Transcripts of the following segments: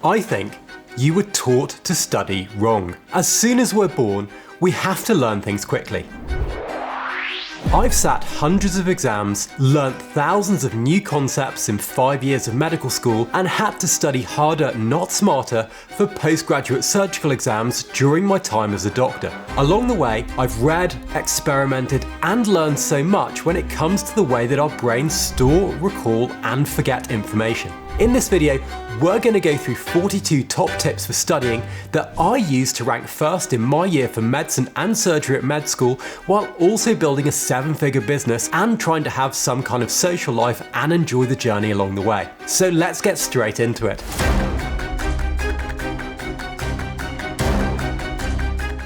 I think you were taught to study wrong. As soon as we're born, we have to learn things quickly. I've sat hundreds of exams, learnt thousands of new concepts in 5 years of medical school, and had to study harder, not smarter, for postgraduate surgical exams during my time as a doctor. Along the way, I've read, experimented, and learned so much when it comes to the way that our brains store, recall, and forget information. In this video, we're going to go through 42 top tips for studying that I used to rank first in my year for medicine and surgery at med school, while also building a 7-figure business and trying to have some kind of social life and enjoy the journey along the way. So let's get straight into it.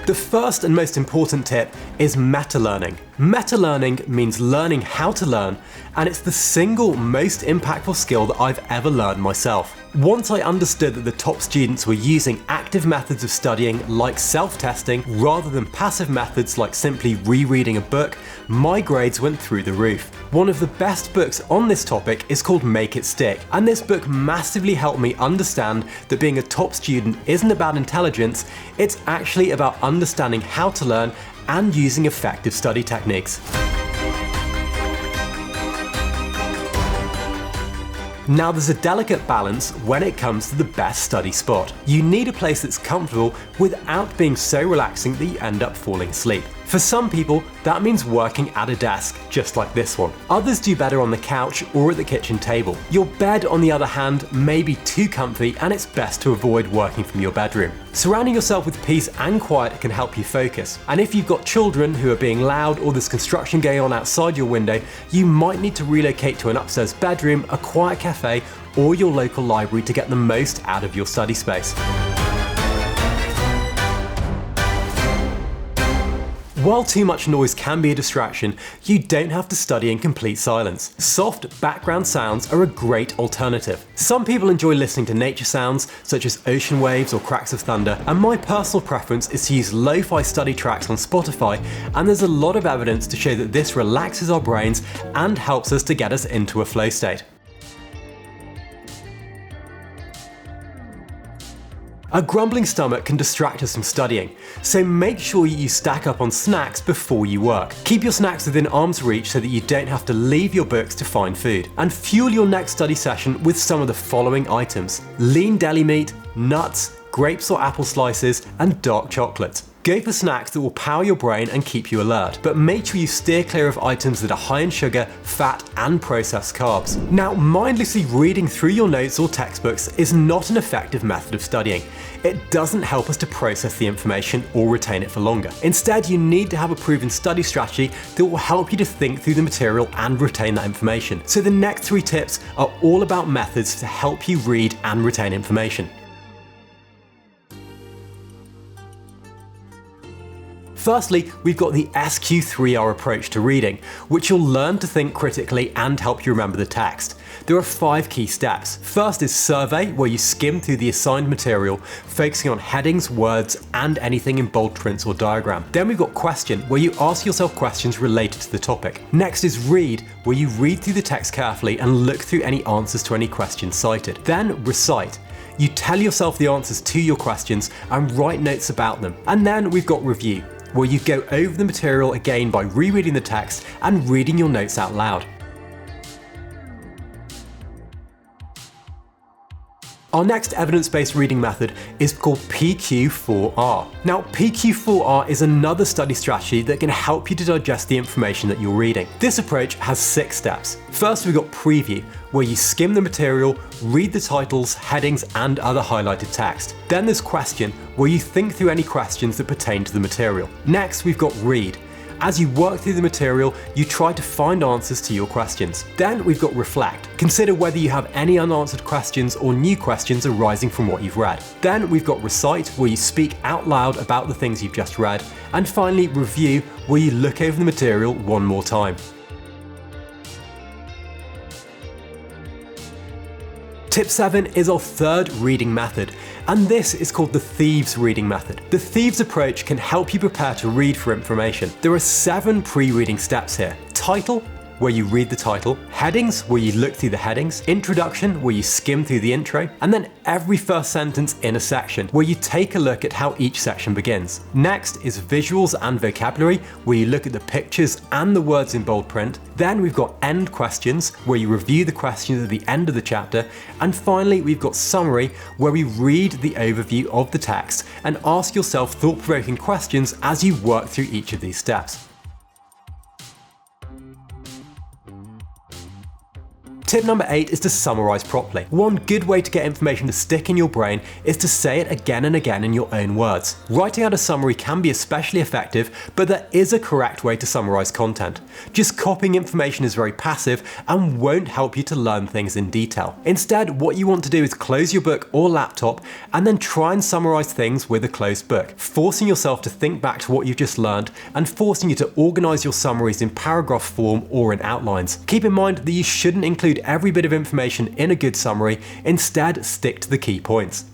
The first and most important tip is meta-learning. Meta-learning means learning how to learn, and it's the single most impactful skill that I've ever learned myself. Once I understood that the top students were using active methods of studying like self-testing rather than passive methods like simply rereading a book, my grades went through the roof. One of the best books on this topic is called Make It Stick, and this book massively helped me understand that being a top student isn't about intelligence, it's actually about understanding how to learn and using effective study techniques. Now there's a delicate balance when it comes to the best study spot. You need a place that's comfortable without being so relaxing that you end up falling asleep. For some people, that means working at a desk, just like this one. Others do better on the couch or at the kitchen table. Your bed, on the other hand, may be too comfy, and it's best to avoid working from your bedroom. Surrounding yourself with peace and quiet can help you focus. And if you've got children who are being loud or there's construction going on outside your window, you might need to relocate to an upstairs bedroom, a quiet cafe, or your local library to get the most out of your study space. While too much noise can be a distraction, you don't have to study in complete silence. Soft background sounds are a great alternative. Some people enjoy listening to nature sounds, such as ocean waves or cracks of thunder, and my personal preference is to use lo-fi study tracks on Spotify, and there's a lot of evidence to show that this relaxes our brains and helps us to get us into a flow state. A grumbling stomach can distract us from studying, so make sure you stack up on snacks before you work. Keep your snacks within arm's reach so that you don't have to leave your books to find food. And fuel your next study session with some of the following items: lean deli meat, nuts, grapes or apple slices, and dark chocolate. Go for snacks that will power your brain and keep you alert, but make sure you steer clear of items that are high in sugar, fat, and processed carbs. Now, mindlessly reading through your notes or textbooks is not an effective method of studying. It doesn't help us to process the information or retain it for longer. Instead, you need to have a proven study strategy that will help you to think through the material and retain that information. So the next 3 tips are all about methods to help you read and retain information. Firstly, we've got the SQ3R approach to reading, which you'll learn to think critically and help you remember the text. There are 5 key steps. First is survey, where you skim through the assigned material, focusing on headings, words, and anything in bold prints or diagram. Then we've got question, where you ask yourself questions related to the topic. Next is read, where you read through the text carefully and look through any answers to any questions cited. Then recite. You tell yourself the answers to your questions and write notes about them. And then we've got review, where you go over the material again by rereading the text and reading your notes out loud. Our next evidence-based reading method is called PQ4R. Now, PQ4R is another study strategy that can help you to digest the information that you're reading. This approach has 6 steps. First, we've got preview, where you skim the material, read the titles, headings, and other highlighted text. Then there's question, where you think through any questions that pertain to the material. Next, we've got read. As you work through the material, you try to find answers to your questions. Then we've got reflect. Consider whether you have any unanswered questions or new questions arising from what you've read. Then we've got recite, where you speak out loud about the things you've just read. And finally, review, where you look over the material one more time. Tip 7 is our third reading method, and this is called the Thieves reading method. The Thieves approach can help you prepare to read for information. There are 7 pre-reading steps here: title, where you read the title, headings, where you look through the headings, introduction, where you skim through the intro, and then every first sentence in a section, where you take a look at how each section begins. Next is visuals and vocabulary, where you look at the pictures and the words in bold print. Then we've got end questions, where you review the questions at the end of the chapter. And finally, we've got summary, where we read the overview of the text and ask yourself thought-provoking questions as you work through each of these steps. Tip number 8 is to summarize properly. One good way to get information to stick in your brain is to say it again and again in your own words. Writing out a summary can be especially effective, but there is a correct way to summarize content. Just copying information is very passive and won't help you to learn things in detail. Instead, what you want to do is close your book or laptop and then try and summarize things with a closed book, forcing yourself to think back to what you've just learned and forcing you to organize your summaries in paragraph form or in outlines. Keep in mind that you shouldn't include every bit of information in a good summary, instead stick to the key points.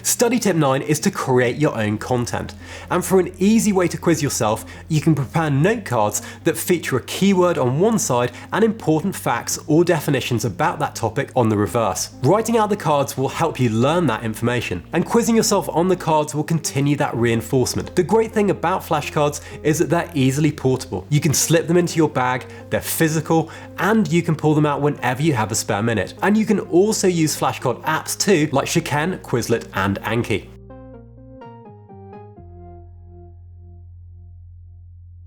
Study tip 9 is to create your own content. And for an easy way to quiz yourself, you can prepare note cards that feature a keyword on one side and important facts or definitions about that topic on the reverse. Writing out the cards will help you learn that information, and quizzing yourself on the cards will continue that reinforcement. The great thing about flashcards is that they're easily portable. You can slip them into your bag, they're physical, and you can pull them out whenever you have a spare minute. And you can also use flashcard apps too, like Shiken, Quizlet, and Anki.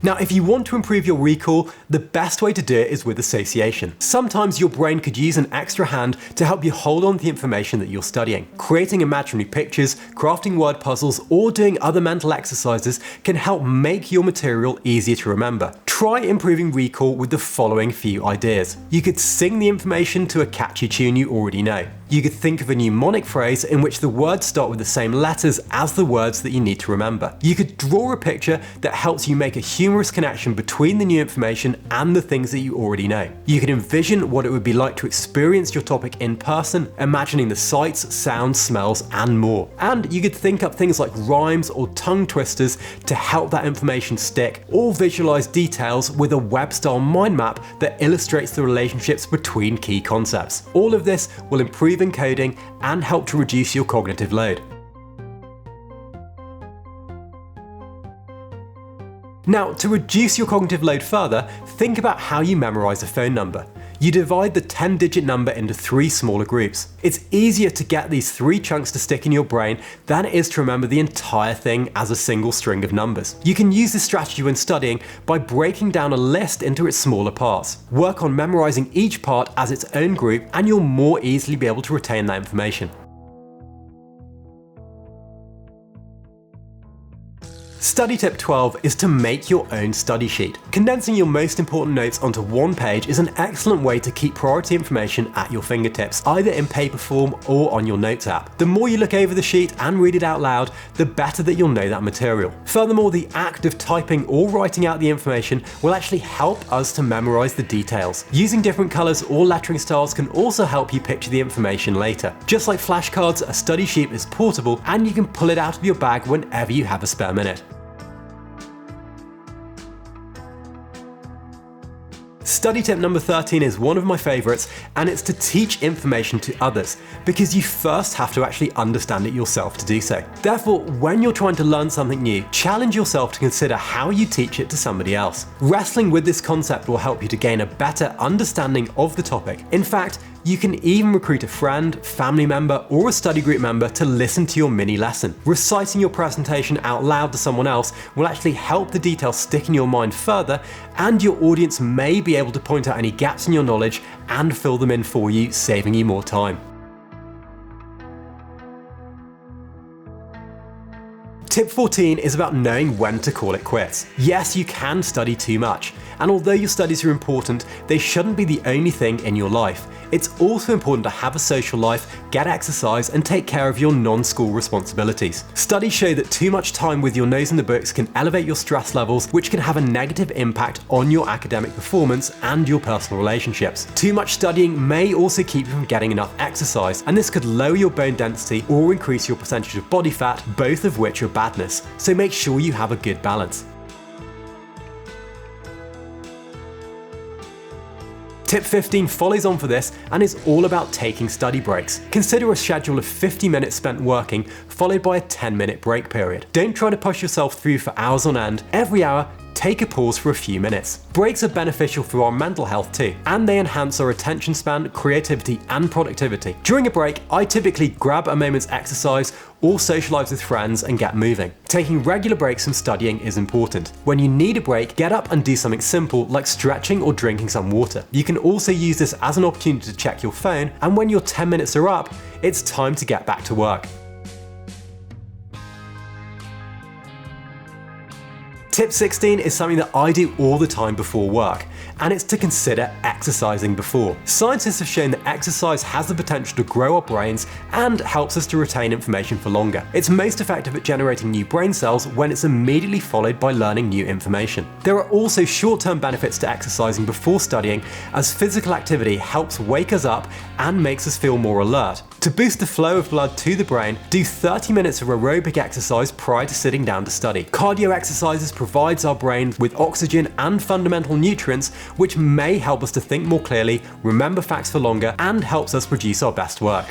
Now, if you want to improve your recall, the best way to do it is with association. Sometimes your brain could use an extra hand to help you hold on to the information that you're studying. Creating imaginary pictures, crafting word puzzles, or doing other mental exercises can help make your material easier to remember. Try improving recall with the following few ideas. You could sing the information to a catchy tune you already know. You could think of a mnemonic phrase in which the words start with the same letters as the words that you need to remember. You could draw a picture that helps you make a humorous connection between the new information and the things that you already know. You could envision what it would be like to experience your topic in person, imagining the sights, sounds, smells, and more. And you could think up things like rhymes or tongue twisters to help that information stick, or visualize details with a web-style mind map that illustrates the relationships between key concepts. All of this will improve encoding and help to reduce your cognitive load. Now, to reduce your cognitive load further, think about how you memorize a phone number. You divide the 10-digit number into 3 smaller groups. It's easier to get these 3 chunks to stick in your brain than it is to remember the entire thing as a single string of numbers. You can use this strategy when studying by breaking down a list into its smaller parts. Work on memorizing each part as its own group, and you'll more easily be able to retain that information. Study tip 12 is to make your own study sheet. Condensing your most important notes onto one page is an excellent way to keep priority information at your fingertips, either in paper form or on your notes app. The more you look over the sheet and read it out loud, the better that you'll know that material. Furthermore, the act of typing or writing out the information will actually help us to memorize the details. Using different colors or lettering styles can also help you picture the information later. Just like flashcards, a study sheet is portable and you can pull it out of your bag whenever you have a spare minute. Study tip number 13 is one of my favorites, and it's to teach information to others, because you first have to actually understand it yourself to do so. Therefore, when you're trying to learn something new, challenge yourself to consider how you teach it to somebody else. Wrestling with this concept will help you to gain a better understanding of the topic. In fact, you can even recruit a friend, family member, or a study group member to listen to your mini lesson. Reciting your presentation out loud to someone else will actually help the details stick in your mind further, and your audience may be able to point out any gaps in your knowledge and fill them in for you, saving you more time. Tip 14 is about knowing when to call it quits. Yes, you can study too much, and although your studies are important, they shouldn't be the only thing in your life. It's also important to have a social life, get exercise, and take care of your non-school responsibilities. Studies show that too much time with your nose in the books can elevate your stress levels, which can have a negative impact on your academic performance and your personal relationships. Too much studying may also keep you from getting enough exercise, and this could lower your bone density or increase your percentage of body fat, both of which are badness. So make sure you have a good balance. Tip 15 follows on for this and is all about taking study breaks. Consider a schedule of 50 minutes spent working, followed by a 10-minute break period. Don't try to push yourself through for hours on end. Every hour, take a pause for a few minutes. Breaks are beneficial for our mental health too, and they enhance our attention span, creativity, and productivity. During a break, I typically grab a moment's exercise or socialize with friends and get moving. Taking regular breaks from studying is important. When you need a break, get up and do something simple like stretching or drinking some water. You can also use this as an opportunity to check your phone, and when your 10 minutes are up, it's time to get back to work. Tip 16 is something that I do all the time before work, and it's to consider exercising before. Scientists have shown that exercise has the potential to grow our brains and helps us to retain information for longer. It's most effective at generating new brain cells when it's immediately followed by learning new information. There are also short-term benefits to exercising before studying, as physical activity helps wake us up and makes us feel more alert. To boost the flow of blood to the brain, do 30 minutes of aerobic exercise prior to sitting down to study. Cardio exercises provides our brain with oxygen and fundamental nutrients, which may help us to think more clearly, remember facts for longer, and helps us produce our best work.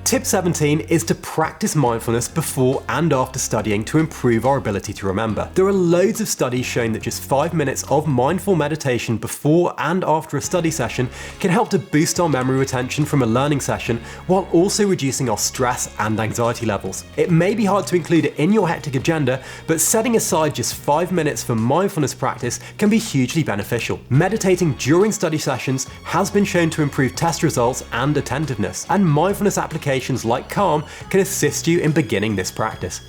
Tip 17 is to practice mindfulness before and after studying to improve our ability to remember. There are loads of studies showing that just 5 minutes of mindful meditation before and after a study session can help to boost our memory retention from a learning session, while also reducing our stress and anxiety levels. It may be hard to include it in your hectic agenda, but setting aside just 5 minutes for mindfulness practice can be hugely beneficial. Meditating during study sessions has been shown to improve test results and attentiveness, and mindfulness applications like Calm can assist you in beginning this practice.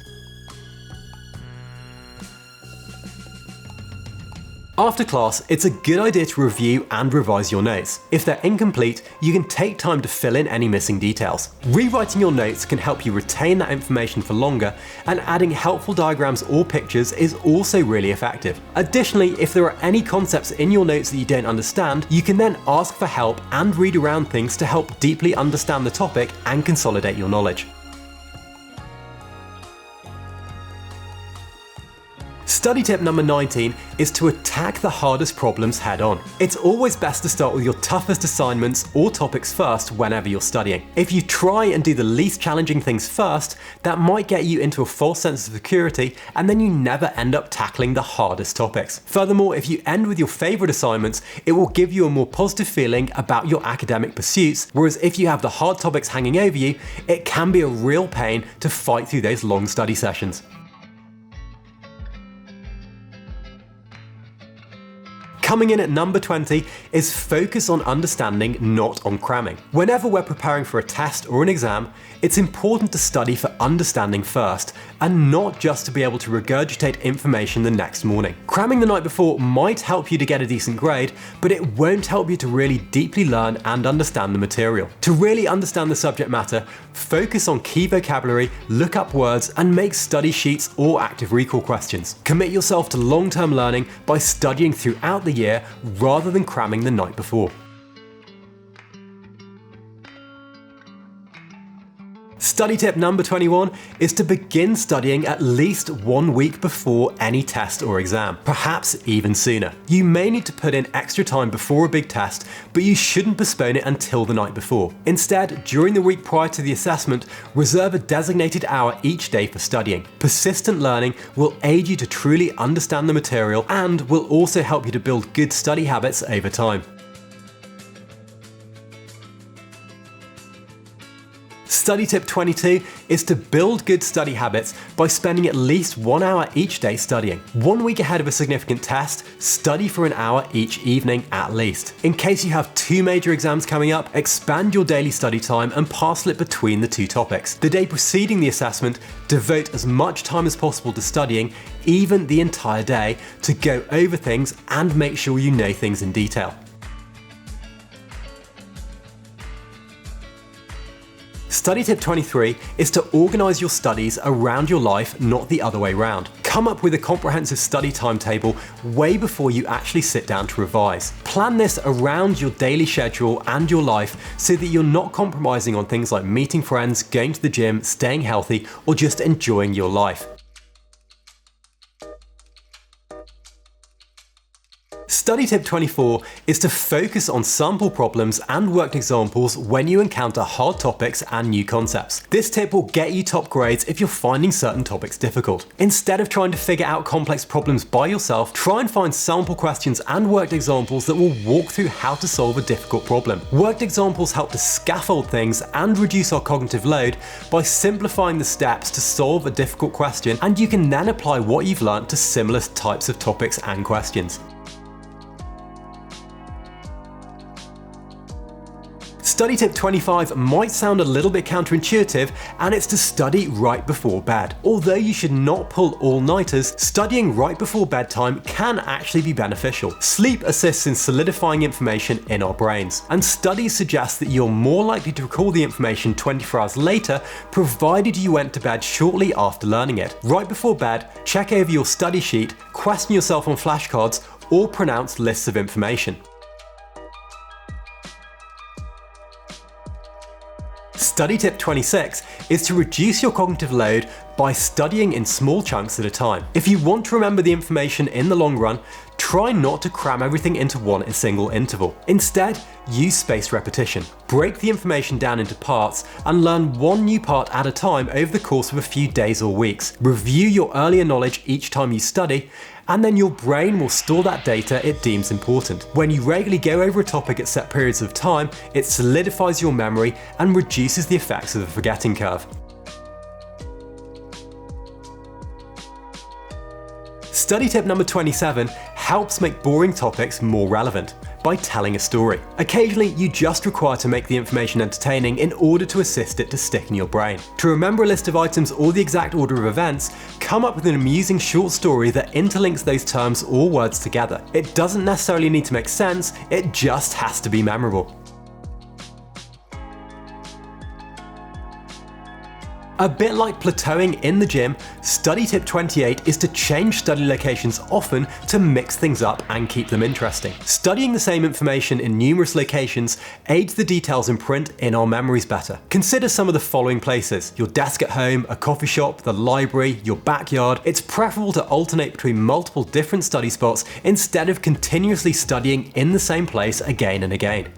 After class, it's a good idea to review and revise your notes. If they're incomplete, you can take time to fill in any missing details. Rewriting your notes can help you retain that information for longer, and adding helpful diagrams or pictures is also really effective. Additionally, if there are any concepts in your notes that you don't understand, you can then ask for help and read around things to help deeply understand the topic and consolidate your knowledge. Study tip number 19 is to attack the hardest problems head on. It's always best to start with your toughest assignments or topics first whenever you're studying. If you try and do the least challenging things first, that might get you into a false sense of security, and then you never end up tackling the hardest topics. Furthermore, if you end with your favorite assignments, it will give you a more positive feeling about your academic pursuits, whereas if you have the hard topics hanging over you, it can be a real pain to fight through those long study sessions. Coming in at number 20 is focus on understanding, not on cramming. Whenever we're preparing for a test or an exam, it's important to study for understanding first, and not just to be able to regurgitate information the next morning. Cramming the night before might help you to get a decent grade, but it won't help you to really deeply learn and understand the material. To really understand the subject matter, focus on key vocabulary, look up words, and make study sheets or active recall questions. Commit yourself to long-term learning by studying throughout the year rather than cramming the night before. Study tip number 21 is to begin studying at least 1 week before any test or exam, perhaps even sooner. You may need to put in extra time before a big test, but you shouldn't postpone it until the night before. Instead, during the week prior to the assessment, reserve a designated hour each day for studying. Persistent learning will aid you to truly understand the material and will also help you to build good study habits over time. Study tip 22 is to build good study habits by spending at least 1 hour each day studying. 1 week ahead of a significant test, study for an hour each evening at least. In case you have 2 major exams coming up, expand your daily study time and parcel it between the 2 topics. The day preceding the assessment, devote as much time as possible to studying, even the entire day, to go over things and make sure you know things in detail. Study tip 23 is to organise your studies around your life, not the other way round. Come up with a comprehensive study timetable way before you actually sit down to revise. Plan this around your daily schedule and your life so that you're not compromising on things like meeting friends, going to the gym, staying healthy, or just enjoying your life. Study tip 24 is to focus on sample problems and worked examples when you encounter hard topics and new concepts. This tip will get you top grades if you're finding certain topics difficult. Instead of trying to figure out complex problems by yourself, try and find sample questions and worked examples that will walk through how to solve a difficult problem. Worked examples help to scaffold things and reduce our cognitive load by simplifying the steps to solve a difficult question, and you can then apply what you've learned to similar types of topics and questions. Study tip 25 might sound a little bit counterintuitive, and it's to study right before bed. Although you should not pull all-nighters, studying right before bedtime can actually be beneficial. Sleep assists in solidifying information in our brains, and studies suggest that you're more likely to recall the information 24 hours later, provided you went to bed shortly after learning it. Right before bed, check over your study sheet, question yourself on flashcards, or pronounce lists of information. Study tip 26 is to reduce your cognitive load by studying in small chunks at a time. If you want to remember the information in the long run, try not to cram everything into one single interval. Instead, use spaced repetition. Break the information down into parts and learn one new part at a time over the course of a few days or weeks. Review your earlier knowledge each time you study, and then your brain will store that data it deems important. When you regularly go over a topic at set periods of time, it solidifies your memory and reduces the effects of the forgetting curve. Study tip number 27 helps make boring topics more relevant by telling a story. Occasionally, you just require to make the information entertaining in order to assist it to stick in your brain. To remember a list of items or the exact order of events, come up with an amusing short story that interlinks those terms or words together. It doesn't necessarily need to make sense, it just has to be memorable. A bit like plateauing in the gym, study tip 28 is to change study locations often to mix things up and keep them interesting. Studying the same information in numerous locations aids the details in print in our memories better. Consider some of the following places: your desk at home, a coffee shop, the library, your backyard. It's preferable to alternate between multiple different study spots instead of continuously studying in the same place again and again.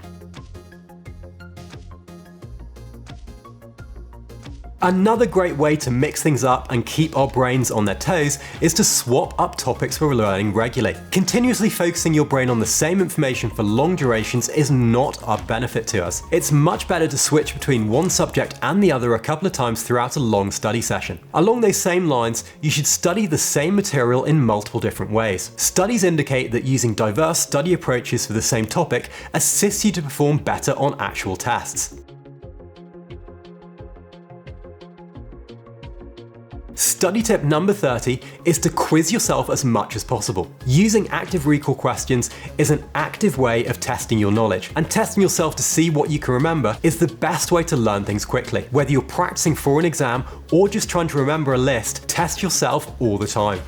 Another great way to mix things up and keep our brains on their toes is to swap up topics we're learning regularly. Continuously focusing your brain on the same information for long durations is not a benefit to us. It's much better to switch between one subject and the other a couple of times throughout a long study session. Along those same lines, you should study the same material in multiple different ways. Studies indicate that using diverse study approaches for the same topic assists you to perform better on actual tests. Study tip number 30 is to quiz yourself as much as possible. Using active recall questions is an active way of testing your knowledge, and testing yourself to see what you can remember is the best way to learn things quickly. Whether you're practicing for an exam or just trying to remember a list, test yourself all the time.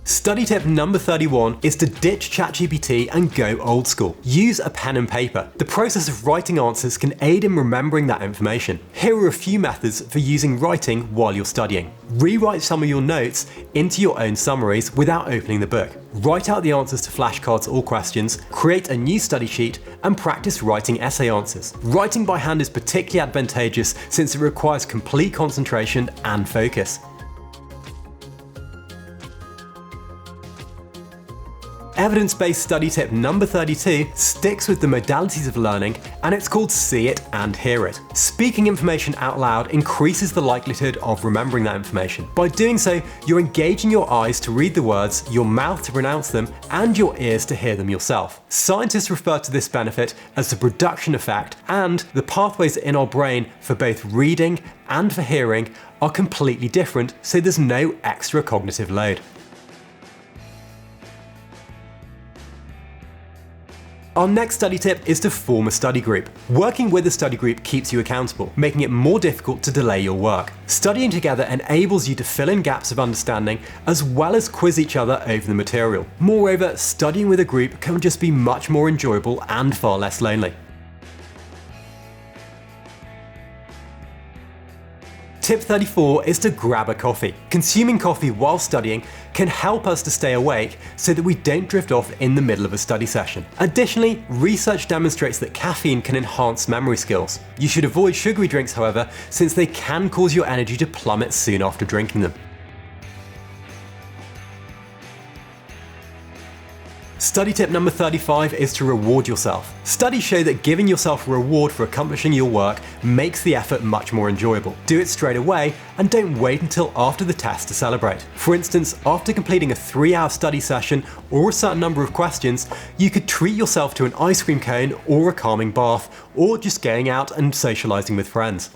Study tip number 31 is to ditch ChatGPT and go old school. Use a pen and paper. The process of writing answers can aid in remembering that information. Here are a few methods for using writing while you're studying. Rewrite some of your notes into your own summaries without opening the book. Write out the answers to flashcards or questions, create a new study sheet, and practice writing essay answers. Writing by hand is particularly advantageous since it requires complete concentration and focus. Evidence-based study tip number 32 sticks with the modalities of learning, and it's called see it and hear it. Speaking information out loud increases the likelihood of remembering that information. By doing so, you're engaging your eyes to read the words, your mouth to pronounce them, and your ears to hear them yourself. Scientists refer to this benefit as the production effect, and the pathways in our brain for both reading and for hearing are completely different, so there's no extra cognitive load. Our next study tip is to form a study group. Working with a study group keeps you accountable, making it more difficult to delay your work. Studying together enables you to fill in gaps of understanding as well as quiz each other over the material. Moreover, studying with a group can just be much more enjoyable and far less lonely. Tip 34 is to grab a coffee. Consuming coffee while studying can help us to stay awake so that we don't drift off in the middle of a study session. Additionally, research demonstrates that caffeine can enhance memory skills. You should avoid sugary drinks, however, since they can cause your energy to plummet soon after drinking them. Study tip number 35 is to reward yourself. Studies show that giving yourself a reward for accomplishing your work makes the effort much more enjoyable. Do it straight away and don't wait until after the test to celebrate. For instance, after completing a 3-hour study session or a certain number of questions, you could treat yourself to an ice cream cone or a calming bath, or just going out and socializing with friends.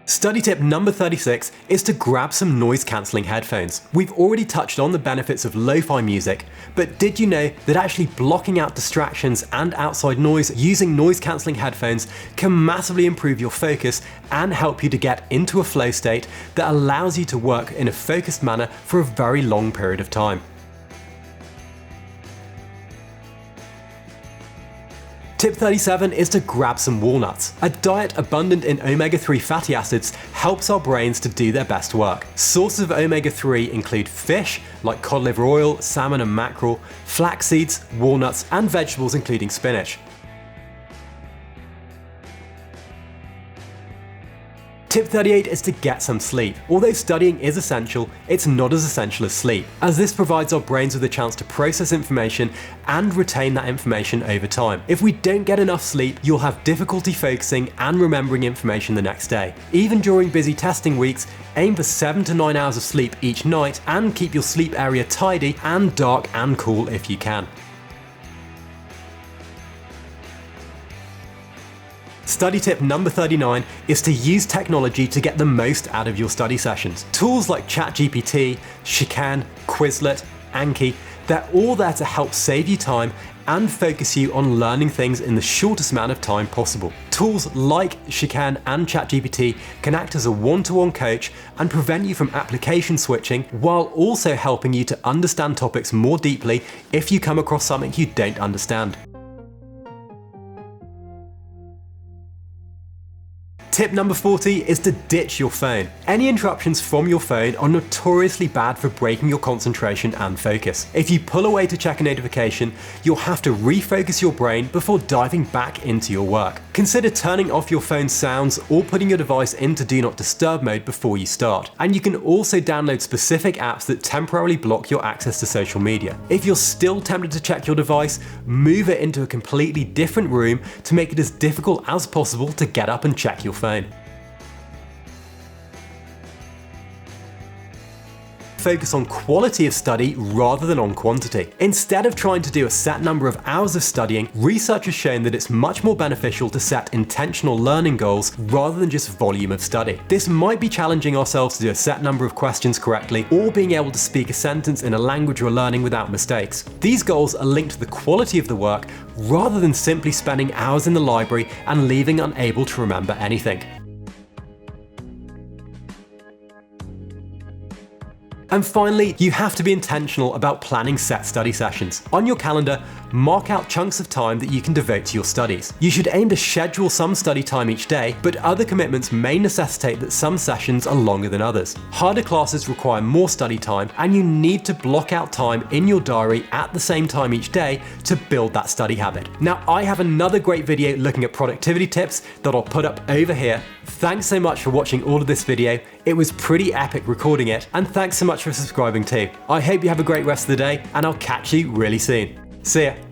Study tip number 36 is to grab some noise-cancelling headphones. We've already touched on the benefits of lo-fi music, but did you know that actually blocking out distractions and outside noise using noise-cancelling headphones can massively improve your focus and help you to get into a flow state that allows you to work in a focused manner for a very long period of time? Tip 37 is to grab some walnuts. A diet abundant in omega-3 fatty acids helps our brains to do their best work. Sources of omega-3 include fish, like cod liver oil, salmon and mackerel, flax seeds, walnuts, and vegetables including spinach. Tip 38 is to get some sleep. Although studying is essential, it's not as essential as sleep, as this provides our brains with a chance to process information and retain that information over time. If we don't get enough sleep, you'll have difficulty focusing and remembering information the next day. Even during busy testing weeks, aim for 7 to 9 hours of sleep each night and keep your sleep area tidy and dark and cool if you can. Study tip number 39 is to use technology to get the most out of your study sessions. Tools like ChatGPT, Shikan, Quizlet, Anki, they're all there to help save you time and focus you on learning things in the shortest amount of time possible. Tools like Shikan and ChatGPT can act as a one-to-one coach and prevent you from application switching, while also helping you to understand topics more deeply if you come across something you don't understand. Tip number 40 is to ditch your phone. Any interruptions from your phone are notoriously bad for breaking your concentration and focus. If you pull away to check a notification, you'll have to refocus your brain before diving back into your work. Consider turning off your phone's sounds or putting your device into Do Not Disturb mode before you start. And you can also download specific apps that temporarily block your access to social media. If you're still tempted to check your device, move it into a completely different room to make it as difficult as possible to get up and check your phone. Focus on quality of study rather than on quantity. Instead of trying to do a set number of hours of studying, research has shown that it's much more beneficial to set intentional learning goals rather than just volume of study. This might be challenging ourselves to do a set number of questions correctly, or being able to speak a sentence in a language we're learning without mistakes. These goals are linked to the quality of the work rather than simply spending hours in the library and leaving unable to remember anything. And finally, you have to be intentional about planning set study sessions. On your calendar, mark out chunks of time that you can devote to your studies. You should aim to schedule some study time each day, but other commitments may necessitate that some sessions are longer than others. Harder classes require more study time, and you need to block out time in your diary at the same time each day to build that study habit. Now, I have another great video looking at productivity tips that I'll put up over here. Thanks so much for watching all of this video. It was pretty epic recording it, and thanks so much for subscribing too. I hope you have a great rest of the day, and I'll catch you really soon. See ya.